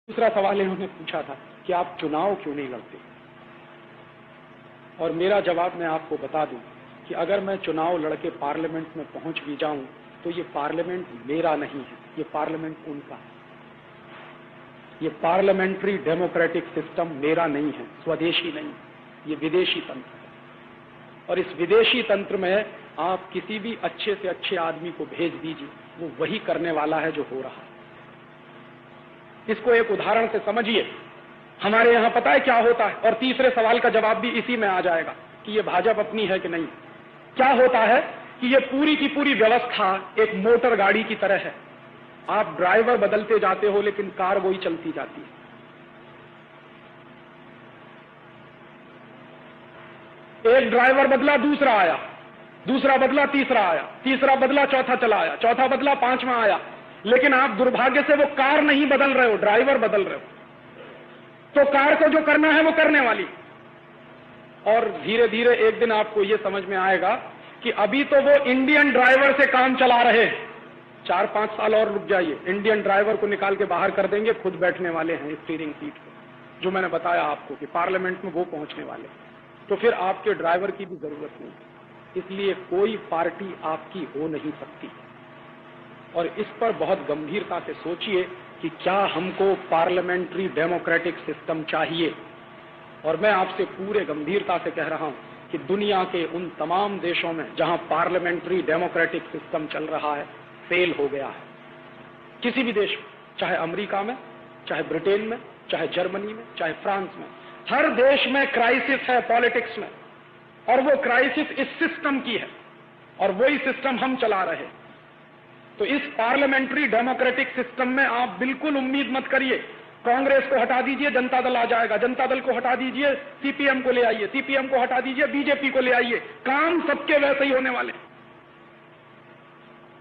दूसरा सवाल इन्होंने पूछा था कि आप चुनाव क्यों नहीं लड़ते, और मेरा जवाब मैं आपको बता दूं कि अगर मैं चुनाव लड़के पार्लियामेंट में पहुंच भी जाऊं तो ये पार्लियामेंट मेरा नहीं है, ये पार्लियामेंट उनका है। ये पार्लियामेंट्री डेमोक्रेटिक सिस्टम मेरा नहीं है, स्वदेशी नहीं, ये विदेशी तंत्र है। और इस विदेशी तंत्र में आप किसी भी अच्छे से अच्छे आदमी को भेज दीजिए, वो वही करने वाला है जो हो रहा है। इसको एक उदाहरण से समझिए। हमारे यहां पता है क्या होता है, और तीसरे सवाल का जवाब भी इसी में आ जाएगा कि ये भाजपा अपनी है कि नहीं। क्या होता है कि ये पूरी की पूरी व्यवस्था एक मोटर गाड़ी की तरह है। आप ड्राइवर बदलते जाते हो लेकिन कार वही चलती जाती है। एक ड्राइवर बदला, दूसरा आया, दूसरा बदला, तीसरा आया, तीसरा बदला, चौथा चला आया, चौथा बदला, पांचवा आया, लेकिन आप दुर्भाग्य से वो कार नहीं बदल रहे हो, ड्राइवर बदल रहे हो। तो कार को जो करना है वो करने वाली। और धीरे धीरे एक दिन आपको ये समझ में आएगा कि अभी तो वो इंडियन ड्राइवर से काम चला रहे हैं, 4-5 साल और रुक जाइए, इंडियन ड्राइवर को निकाल के बाहर कर देंगे, खुद बैठने वाले हैं स्टीयरिंग सीट पे, जो मैंने बताया आपको कि पार्लियामेंट में वो पहुंचने वाले। तो फिर आपके ड्राइवर की भी जरूरत नहीं। इसलिए कोई पार्टी आपकी हो नहीं सकती। और इस पर बहुत गंभीरता से सोचिए कि क्या हमको पार्लियामेंट्री डेमोक्रेटिक सिस्टम चाहिए। और मैं आपसे पूरे गंभीरता से कह रहा हूं कि दुनिया के उन तमाम देशों में जहां पार्लियामेंट्री डेमोक्रेटिक सिस्टम चल रहा है, फेल हो गया है। किसी भी देश में, चाहे अमेरिका में, चाहे ब्रिटेन में, चाहे जर्मनी में, चाहे फ्रांस में, हर देश में क्राइसिस है पॉलिटिक्स में, और वो क्राइसिस इस सिस्टम की है, और वही सिस्टम हम चला रहे हैं। तो इस पार्लियामेंट्री डेमोक्रेटिक सिस्टम में आप बिल्कुल उम्मीद मत करिए कांग्रेस को हटा दीजिए जनता दल आ जाएगा, जनता दल को हटा दीजिए सीपीएम को ले आइए, सीपीएम को हटा दीजिए बीजेपी को ले आइए, काम सबके वैसे ही होने वाले।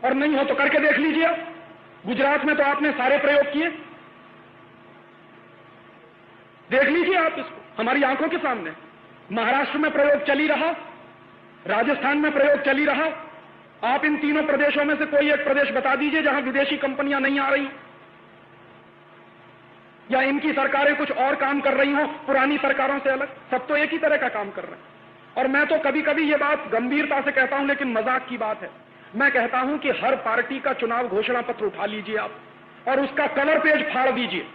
और नहीं हो तो करके देख लीजिए। गुजरात में तो आपने सारे प्रयोग किए, देख लीजिए आप इसको, हमारी आंखों के सामने। महाराष्ट्र में प्रयोग चली रहा, राजस्थान में प्रयोग चली रहा। आप इन तीनों प्रदेशों में से कोई एक प्रदेश बता दीजिए जहां विदेशी कंपनियां नहीं आ रही, या इनकी सरकारें कुछ और काम कर रही हो पुरानी सरकारों से अलग। सब तो एक ही तरह का काम कर रहे हैं। और मैं तो कभी कभी ये बात गंभीरता से कहता हूं, लेकिन मजाक की बात है। मैं कहता हूं कि हर पार्टी का चुनाव घोषणा पत्र उठा लीजिए आप, और उसका कवर पेज फाड़ दीजिए,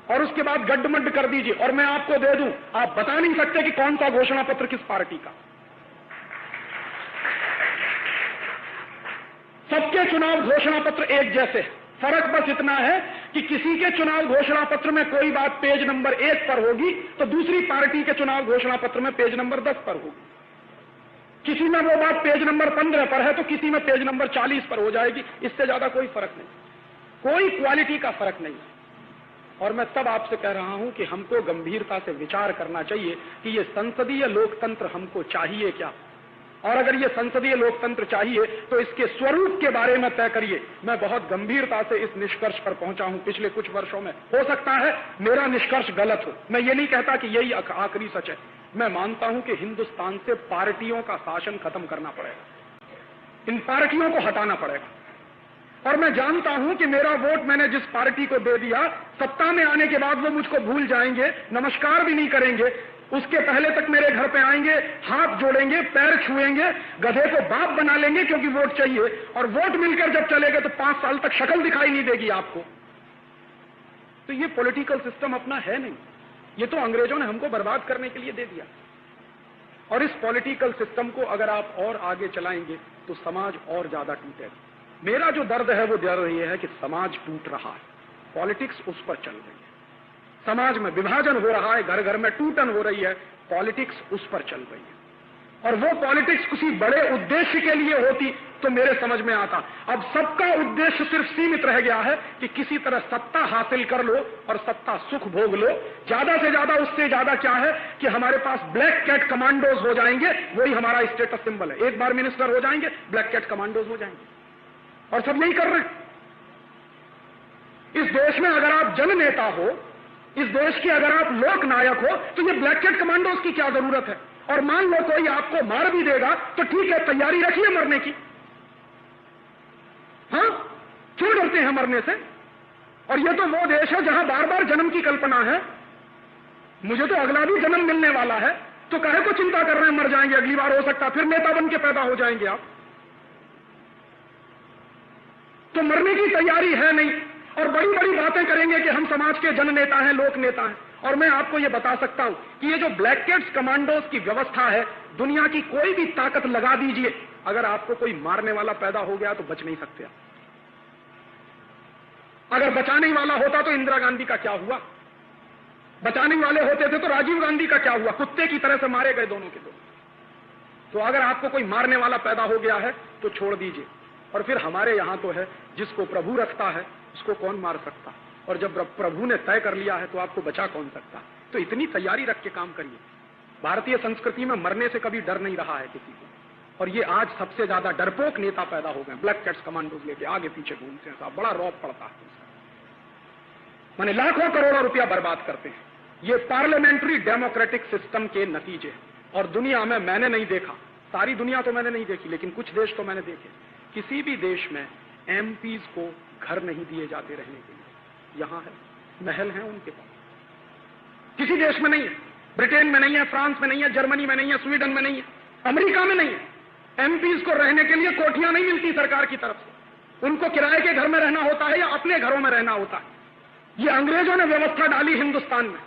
और उसके बाद गड्ढमड्ढ कर दीजिए, और मैं आपको दे दूं, आप बता नहीं सकते कि कौन सा घोषणा पत्र किस पार्टी का। सबके चुनाव घोषणा पत्र एक जैसे, फर्क बस इतना है कि किसी के चुनाव घोषणा पत्र में कोई बात पेज नंबर 1 पर होगी तो दूसरी पार्टी के चुनाव घोषणा पत्र में पेज नंबर 10 पर होगी। किसी में वो बात पेज नंबर 15 पर है तो किसी में पेज नंबर 40 पर हो जाएगी। इससे ज्यादा कोई फर्क नहीं, कोई क्वालिटी का फर्क नहीं। और मैं तब आपसे कह रहा हूं कि हमको गंभीरता से विचार करना चाहिए कि ये संसदीय लोकतंत्र हमको चाहिए क्या, और अगर ये संसदीय लोकतंत्र चाहिए तो इसके स्वरूप के बारे में तय करिए। मैं बहुत गंभीरता से इस निष्कर्ष पर पहुंचा हूं पिछले कुछ वर्षों में। हो सकता है मेरा निष्कर्ष गलत हो, मैं ये नहीं कहता कि यही आखिरी सच है। मैं मानता हूं कि हिंदुस्तान से पार्टियों का शासन खत्म करना पड़ेगा, इन पार्टियों को हटाना पड़ेगा। और मैं जानता हूं कि मेरा वोट मैंने जिस पार्टी को दे दिया, सत्ता में आने के बाद वो मुझको भूल जाएंगे, नमस्कार भी नहीं करेंगे। उसके पहले तक मेरे घर पे आएंगे, हाथ जोड़ेंगे, पैर छुएंगे, गधे को बाप बना लेंगे क्योंकि वोट चाहिए। और वोट मिलकर जब चलेगा तो 5 साल तक शक्ल दिखाई नहीं देगी आपको। तो ये पॉलिटिकल सिस्टम अपना है नहीं, ये तो अंग्रेजों ने हमको बर्बाद करने के लिए दे दिया। और इस पॉलिटिकल सिस्टम को अगर आप और आगे चलाएंगे तो समाज और ज्यादा टूटेगा। मेरा जो दर्द है वो दर्द ये है कि समाज टूट रहा है, पॉलिटिक्स उस पर चल रही है। समाज में विभाजन हो रहा है, घर घर में टूटन हो रही है, पॉलिटिक्स उस पर चल रही है। और वो पॉलिटिक्स किसी बड़े उद्देश्य के लिए होती तो मेरे समझ में आता। अब सबका उद्देश्य सिर्फ सीमित रह गया है कि किसी तरह सत्ता हासिल कर लो और सत्ता सुख भोग लो। ज्यादा से ज्यादा, उससे ज्यादा क्या है कि हमारे पास ब्लैक कैट कमांडोज हो जाएंगे, वही हमारा स्टेटस सिंबल है। एक बार मिनिस्टर हो जाएंगे, ब्लैक कैट कमांडोज हो जाएंगे, और सब नहीं कर रहे। इस देश में अगर आप जननेता हो, इस देश के अगर आप लोक नायक हो, तो ये ब्लैक कैट कमांडोज की क्या जरूरत है। और मान लो कोई आपको मार भी देगा तो ठीक है, तैयारी रखिए मरने की। हाँ, क्यों डरते हैं मरने से? और ये तो वो देश है जहां बार बार जन्म की कल्पना है। मुझे तो अगला भी जन्म मिलने वाला है, तो काहे को चिंता कर रहे हैं, मर जाएंगे अगली बार, हो सकता फिर नेता बन के पैदा हो जाएंगे आप। तो मरने की तैयारी है नहीं, और बड़ी बड़ी बातें करेंगे कि हम समाज के जन नेता हैं, लोक नेता हैं। और मैं आपको यह बता सकता हूं कि ये जो ब्लैक कैट्स कमांडोज की व्यवस्था है, दुनिया की कोई भी ताकत लगा दीजिए, अगर आपको कोई मारने वाला पैदा हो गया तो बच नहीं सकते आप। अगर बचाने वाला होता तो इंदिरा गांधी का क्या हुआ, बचाने वाले होते थे तो राजीव गांधी का क्या हुआ, कुत्ते की तरह से मारे गए दोनों के दोनों। तो अगर आपको कोई मारने वाला पैदा हो गया है तो छोड़ दीजिए। और फिर हमारे यहां तो है, जिसको प्रभु रखता है उसको कौन मार सकता, और जब प्रभु ने तय कर लिया है तो आपको बचा कौन सकता। तो इतनी तैयारी रख के काम करिए। भारतीय संस्कृति में मरने से कभी डर नहीं रहा है किसी को, और ये आज सबसे ज्यादा डरपोक नेता पैदा हो गए, ब्लैक कैट्स कमांडोज लेके आगे पीछे घूमते हैं साहब, बड़ा रौब पड़ता है। माने लाखों करोड़ों रुपया बर्बाद करते हैं। ये पार्लियामेंट्री डेमोक्रेटिक सिस्टम के नतीजे। और दुनिया में मैंने नहीं देखा, सारी दुनिया तो मैंने नहीं देखी, लेकिन कुछ देश तो मैंने देखे, किसी भी देश में एमपीज को घर नहीं दिए जाते रहने के लिए। यहां है, महल है उनके पास, किसी देश में नहीं है। ब्रिटेन में नहीं है, फ्रांस में नहीं है, जर्मनी में नहीं है, स्वीडन में नहीं है, अमेरिका में नहीं है। एमपीज को रहने के लिए कोठियां नहीं मिलती सरकार की तरफ से, उनको किराए के घर में रहना होता है या अपने घरों में रहना होता है। ये अंग्रेजों ने व्यवस्था डाली हिंदुस्तान में,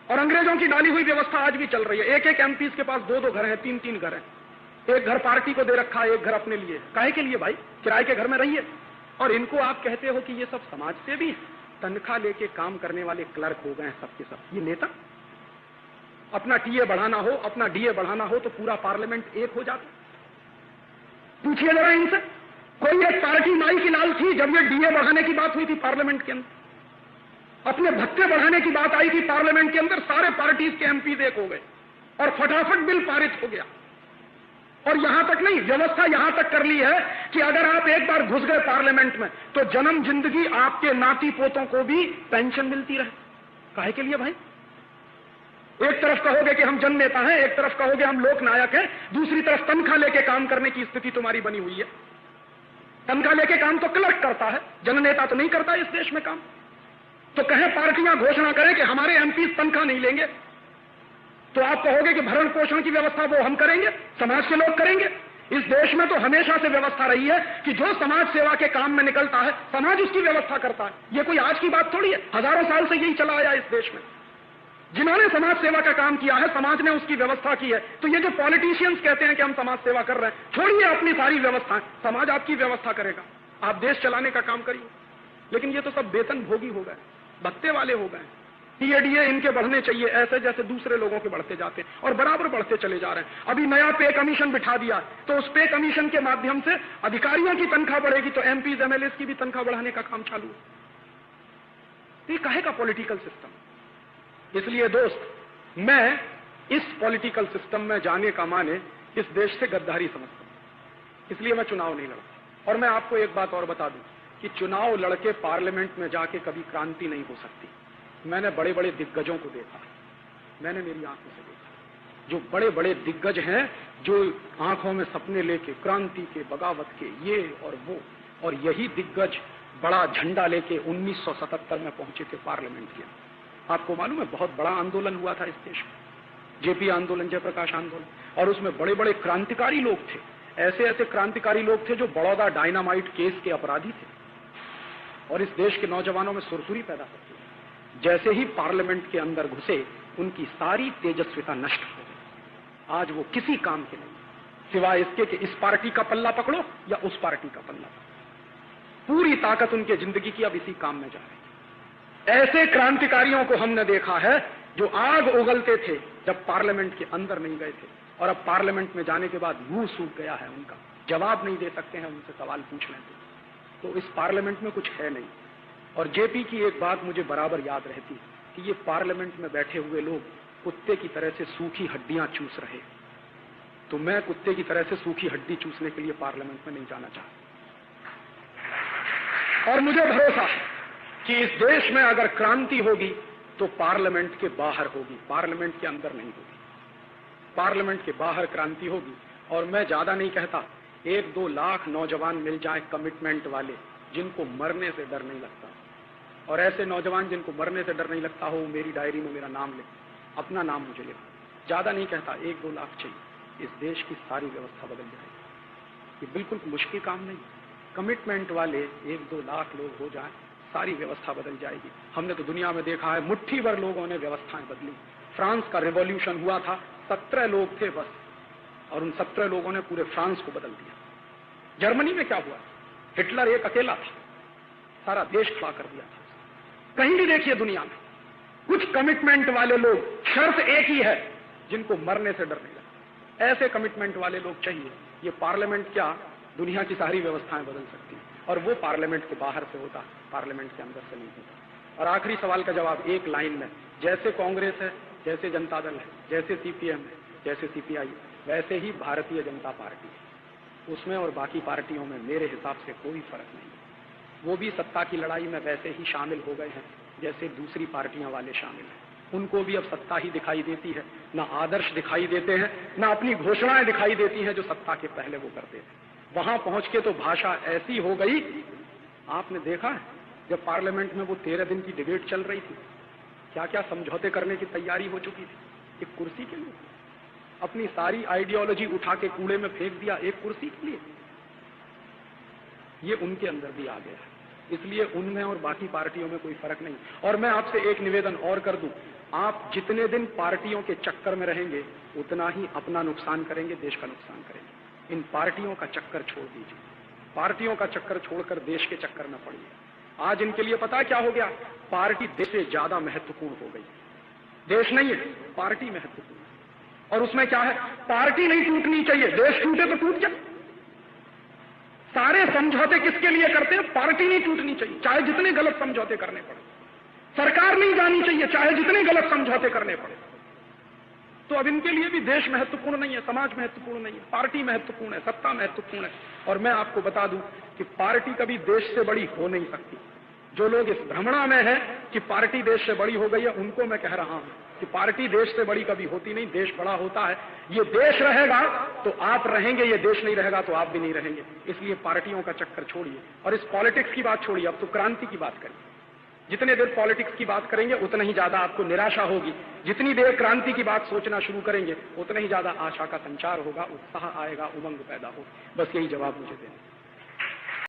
और अंग्रेजों की डाली हुई व्यवस्था आज भी चल रही है। एक एक एमपीज के पास दो दो घर हैं, तीन तीन घर हैं, एक घर पार्टी को दे रखा है, एक घर अपने लिए। काहे के लिए भाई, किराए के घर में रहिए। और इनको आप कहते हो कि ये सब समाज से भी तनख्वाह लेके काम करने वाले क्लर्क हो गए हैं सबके सब। ये नेता, अपना टीए बढ़ाना हो, अपना डीए बढ़ाना हो तो पूरा पार्लियामेंट एक हो जाता। पूछिए जरा इनसे, कोई एक पार्टी माई की लाल थी जब ये डीए बढ़ाने की बात हुई थी पार्लियामेंट के अंदर, अपने भत्ते बढ़ाने की बात आई थी पार्लियामेंट के अंदर, सारे पार्टीज के एमपी एक हो गए और फटाफट बिल पारित हो गया। और यहां तक नहीं, व्यवस्था यहां तक कर ली है कि अगर आप एक बार घुस गए पार्लियामेंट में तो जन्म जिंदगी आपके नाती पोतों को भी पेंशन मिलती रहे। काहे के लिए भाई? एक तरफ कहोगे कि हम जन नेता हैं, एक तरफ कहोगे हम लोक नायक हैं, दूसरी तरफ तनख्वाह लेके काम करने की स्थिति तुम्हारी बनी हुई है। तनख्वाह लेके काम तो क्लर्क करता है, जन नेता तो नहीं करता इस देश में काम। तो कहें पार्टियां घोषणा करें कि हमारे एमपी तनख्वाह नहीं लेंगे, तो आप कहोगे कि भरण पोषण की व्यवस्था वो हम करेंगे, समाज के लोग करेंगे। इस देश में तो हमेशा से व्यवस्था रही है कि जो समाज सेवा के काम में निकलता है समाज उसकी व्यवस्था करता है। ये कोई आज की बात थोड़ी है, हजारों साल से यही चला आया इस देश में। जिन्होंने समाज सेवा का काम किया है समाज ने उसकी व्यवस्था की है। तो ये जो पॉलिटिशियंस कहते हैं कि हम समाज सेवा कर रहे हैं, छोड़िए अपनी सारी व्यवस्थाएं, समाज आपकी व्यवस्था करेगा, आप देश चलाने का काम करिए। लेकिन ये तो सब वेतन भोगी हो गए, भत्ते वाले हो गए। टीएडीए इनके बढ़ने चाहिए ऐसे जैसे दूसरे लोगों के बढ़ते जाते हैं, और बराबर बढ़ते चले जा रहे हैं। अभी नया पे कमीशन बिठा दिया, तो उस पे कमीशन के माध्यम से अधिकारियों की तनख्वाह बढ़ेगी, तो एमपीज एमएलए की भी तनख्वाह बढ़ाने का काम चालू है। तो ये काहे का पॉलिटिकल सिस्टम? इसलिए दोस्त, मैं इस पॉलिटिकल सिस्टम में जाने का माने इस देश से गद्दारी समझता हूं, इसलिए मैं चुनाव नहीं लड़ता। और मैं आपको एक बात और बता दूं कि चुनाव लड़के पार्लियामेंट में जाके कभी क्रांति नहीं हो सकती। मैंने बड़े बड़े दिग्गजों को देखा, मैंने मेरी आंखों से देखा, जो बड़े बड़े दिग्गज हैं, जो आंखों में सपने लेके क्रांति के, बगावत के, ये और वो, और यही दिग्गज बड़ा झंडा लेके 1977 में पहुंचे थे पार्लियामेंट के। आपको मालूम है बहुत बड़ा आंदोलन हुआ था इस देश में, जेपी आंदोलन, जयप्रकाश आंदोलन, और उसमें बड़े बड़े क्रांतिकारी लोग थे। ऐसे ऐसे क्रांतिकारी लोग थे जो बड़ौदा डायनामाइट केस के अपराधी थे, और इस देश के नौजवानों में सुरसुरी पैदा करते। जैसे ही पार्लियामेंट के अंदर घुसे उनकी सारी तेजस्विता नष्ट हो गई। आज वो किसी काम के नहीं, सिवाय इसके कि इस पार्टी का पल्ला पकड़ो या उस पार्टी का पल्ला पकड़ो। पूरी ताकत उनके जिंदगी की अब इसी काम में जा रही है। ऐसे क्रांतिकारियों को हमने देखा है जो आग उगलते थे जब पार्लियामेंट के अंदर नहीं गए थे, और अब पार्लियामेंट में जाने के बाद मुंह सूख गया है उनका, जवाब नहीं दे सकते हैं उनसे सवाल पूछने के। तो इस पार्लियामेंट में कुछ है नहीं। और जेपी की एक बात मुझे बराबर याद रहती है कि ये पार्लियामेंट में बैठे हुए लोग कुत्ते की तरह से सूखी हड्डियां चूस रहे। तो मैं कुत्ते की तरह से सूखी हड्डी चूसने के लिए पार्लियामेंट में नहीं जाना चाहता। और मुझे भरोसा है कि इस देश में अगर क्रांति होगी तो पार्लियामेंट के बाहर होगी, पार्लियामेंट के अंदर नहीं होगी। पार्लियामेंट के बाहर क्रांति होगी। और मैं ज्यादा नहीं कहता, 1-2 लाख नौजवान मिल जाए कमिटमेंट वाले, जिनको मरने से डर नहीं लगता, और ऐसे नौजवान जिनको मरने से डर नहीं लगता हो, मेरी डायरी में मेरा नाम ले, अपना नाम मुझे लिखा। ज्यादा नहीं कहता, 1-2 लाख चाहिए, इस देश की सारी व्यवस्था बदल जाएगी। ये बिल्कुल मुश्किल काम नहीं। कमिटमेंट वाले 1-2 लाख लोग हो जाएं, सारी व्यवस्था बदल जाएगी। हमने तो दुनिया में देखा है, मुट्ठी भर लोगों ने व्यवस्थाएं बदली। फ्रांस का रिवॉल्यूशन हुआ था, 17 लोग थे बस, और उन 17 लोगों ने पूरे फ्रांस को बदल दिया। जर्मनी में क्या हुआ? हिटलर एक अकेला था, सारा देश खड़ा कर दिया था। कहीं भी देखिए दुनिया में कुछ कमिटमेंट वाले लोग, शर्त एक ही है, जिनको मरने से डर नहीं लगता। ऐसे कमिटमेंट वाले लोग चाहिए। ये पार्लियामेंट क्या, दुनिया की सारी व्यवस्थाएं बदल सकती है, और वो पार्लियामेंट के बाहर से होता, पार्लियामेंट के अंदर से नहीं होता। और आखिरी सवाल का जवाब एक लाइन में, जैसे कांग्रेस है, जैसे जनता दल है, जैसे सीपीएम है, जैसे सीपीआई, वैसे ही भारतीय जनता पार्टी है। उसमें और बाकी पार्टियों में मेरे हिसाब से कोई फर्क नहीं है। वो भी सत्ता की लड़ाई में वैसे ही शामिल हो गए हैं जैसे दूसरी पार्टियां वाले शामिल हैं। उनको भी अब सत्ता ही दिखाई देती है, ना आदर्श दिखाई देते हैं, ना अपनी घोषणाएं दिखाई देती हैं जो सत्ता के पहले वो करते थे। वहां पहुंच के तो भाषा ऐसी हो गई, आपने देखा है जब पार्लियामेंट में वो 13 दिन की डिबेट चल रही थी, क्या क्या समझौते करने की तैयारी हो चुकी थी एक कुर्सी के लिए। अपनी सारी आइडियोलॉजी उठा के कूड़े में फेंक दिया एक कुर्सी के लिए। ये उनके अंदर भी आ गया है, इसलिए उनमें और बाकी पार्टियों में कोई फर्क नहीं। और मैं आपसे एक निवेदन और कर दूं, आप जितने दिन पार्टियों के चक्कर में रहेंगे उतना ही अपना नुकसान करेंगे, देश का नुकसान करेंगे। इन पार्टियों का चक्कर छोड़ दीजिए, पार्टियों का चक्कर छोड़कर देश के चक्कर में पड़िए। आज इनके लिए पता है क्या हो गया? पार्टी देश से ज्यादा महत्वपूर्ण हो गई। देश नहीं है, पार्टी महत्वपूर्ण है। और उसमें क्या है? पार्टी नहीं टूटनी चाहिए, देश टूटे तो टूट जाए। सारे समझौते किसके लिए करते हैं? पार्टी नहीं टूटनी चाहिए, चाहे जितने गलत समझौते करने पड़े। सरकार नहीं जानी चाहिए, चाहे जितने गलत समझौते करने पड़े। तो अब इनके लिए भी देश महत्वपूर्ण नहीं है, समाज महत्वपूर्ण नहीं है, पार्टी महत्वपूर्ण है, सत्ता महत्वपूर्ण है। और मैं आपको बता दूं कि पार्टी कभी देश से बड़ी हो नहीं सकती। जो लोग इस भ्रमणा में हैं कि पार्टी देश से बड़ी हो गई है, उनको मैं कह रहा हूं कि पार्टी देश से बड़ी कभी होती नहीं, देश बड़ा होता है। ये देश रहेगा तो आप रहेंगे, ये देश नहीं रहेगा तो आप भी नहीं रहेंगे। इसलिए पार्टियों का चक्कर छोड़िए और इस पॉलिटिक्स की बात छोड़िए, अब तो क्रांति की बात करिए। जितने देर पॉलिटिक्स की बात करेंगे उतना ही ज्यादा आपको निराशा होगी, जितनी देर क्रांति की बात सोचना शुरू करेंगे उतना ही ज्यादा आशा का संचार होगा, उत्साह आएगा, उमंग पैदा होगा। बस यही जवाब मुझे देना।